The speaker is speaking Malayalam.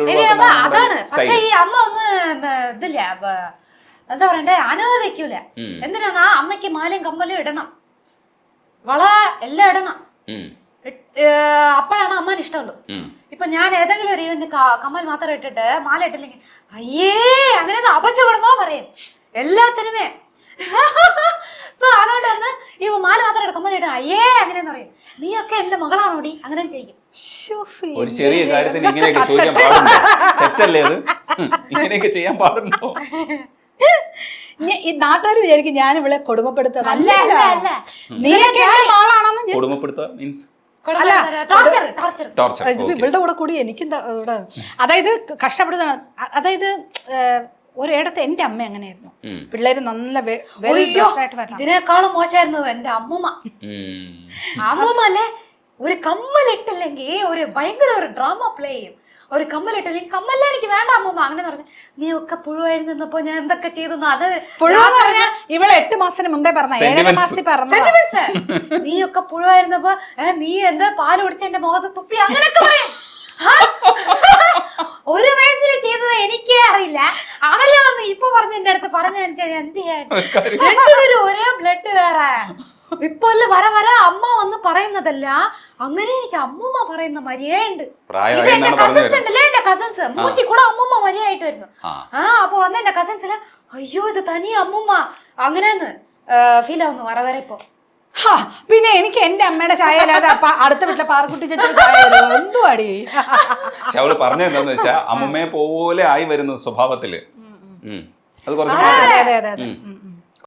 അതാണ്. പക്ഷെ ഈ അമ്മ ഒന്ന് ഇതില്ല, എന്താ പറയണ്ടേ, അനുവദിക്കൂല. എന്തിനാ അമ്മയ്ക്ക് മാലയും കമ്മലും ഇടണം, വള എല്ലാം ഇടണം. അപ്പോഴാണ് അമ്മാൻ ഇഷ്ടമുള്ളൂ. ഇപ്പൊ ഞാൻ ഏതെങ്കിലും ഒരു ഇവന്റ് കമ്മൽ മാത്രം ഇട്ടിട്ട് മാല ഇട്ടില്ലെങ്കിൽ അയ്യേ അങ്ങനെ അപശകുണമാ പറയും എല്ലാത്തിനുമേ. സോ അതുകൊണ്ട് വന്ന് ഈ മാല മാത്രം കമ്മൽ ഇടുക അയ്യേ അങ്ങനെയെന്ന് പറയും. നീയൊക്കെ എന്റെ മകളാണോടി അങ്ങനെ ചെയ്യും. ഒരു ചെറിയ കാര്യത്തിന് ഇങ്ങനെയൊക്കെ ചോദിക്കാൻ പാടുണ്ടോ? തെറ്റല്ലേ അത്? ഇങ്ങനെയൊക്കെ ചെയ്യാൻ പാടുണ്ടോ? ഈ നാട്ടുകാർ വിചാരിക്കും ഞാൻ ഇവളെ കൊടുമപ്പെടുത്തുക. കൊടുമപ്പെടുത്തുക മീൻസ് ഇവളുടെ കൂടെ കൂടി എനിക്കും അതായത് കഷ്ടപ്പെടുന്നതാണ്. അതായത് ഒരിടത്ത് എന്റെ അമ്മ അങ്ങനെയായിരുന്നു, പിള്ളേര് നല്ല ഇതിനേക്കാളും മോശമായിരുന്നു എന്റെ അമ്മൂമ്മ. അമ്മൂമ്മ അല്ലേ ഒരു കമ്മലിട്ടില്ലെങ്കിൽ ഒരു ഭയങ്കര ഒരു ഡ്രാമ പ്ലേ ചെയ്യും. ഒരു കമ്മലിട്ടില്ലെങ്കിൽ കമ്മല്ല എനിക്ക് വേണ്ട അമ്മൂമ്മ അങ്ങനെ പറഞ്ഞു. നീ ഒക്കെ പുഴുവായി നിന്നപ്പോ ഞാൻ എന്തൊക്കെ ചെയ്തു. അത് ഇവളെ 8 മാസത്തിന് മുമ്പേ പറഞ്ഞ 7 മാസത്തിൽ പറഞ്ഞു നീ ഒക്കെ പുഴുവായിരുന്നപ്പോ നീ എന്താ പാല് കുടിച്ച എന്റെ മുഖത്ത് തുപ്പി അങ്ങനെയൊക്കെ പറയും. ഒരു വയസ്സിൽ ചെയ്തത് എനിക്കേ അറിയില്ല. അതല്ലേ വന്ന് ഇപ്പൊ പറഞ്ഞു എന്റെ അടുത്ത് പറഞ്ഞു എന്ത് ചെയ്യാൻ രണ്ടുപേരും ഒരേ ബ്ലഡ് വേറെ. ഇപ്പൊ വര വര അമ്മ വന്ന് പറയുന്നതല്ല, അങ്ങനെ എനിക്ക് അമ്മൂമ്മ പറയുന്ന മര്യാദയുണ്ട്. ഇത് എന്റെ കസിൻസ് ഉണ്ടല്ലേ, എന്റെ കസിൻസ് മൂച്ചി കൂടെ അമ്മൂമ്മ മര്യാദയായിട്ട് വരുന്നു. അപ്പൊ വന്ന് എന്റെ കസിൻസില് അയ്യോ ഇത് തനി അമ്മൂമ്മ അങ്ങനെയെന്ന് ഫീൽ ആവുന്നു വര വര ഇപ്പൊ. പിന്നെ എനിക്ക് എന്റെ അമ്മയുടെ ചായ അല്ലാതെ അടുത്ത വീട്ടിലെ പാർക്കുട്ടി ചേച്ചി ചായ എന്തുവാടി. അവള് പറഞ്ഞെന്താന്ന് വെച്ചാ അമ്മമ്മയെ പോലെ ആയി വരുന്നു സ്വഭാവത്തില്. അത് കുറച്ച്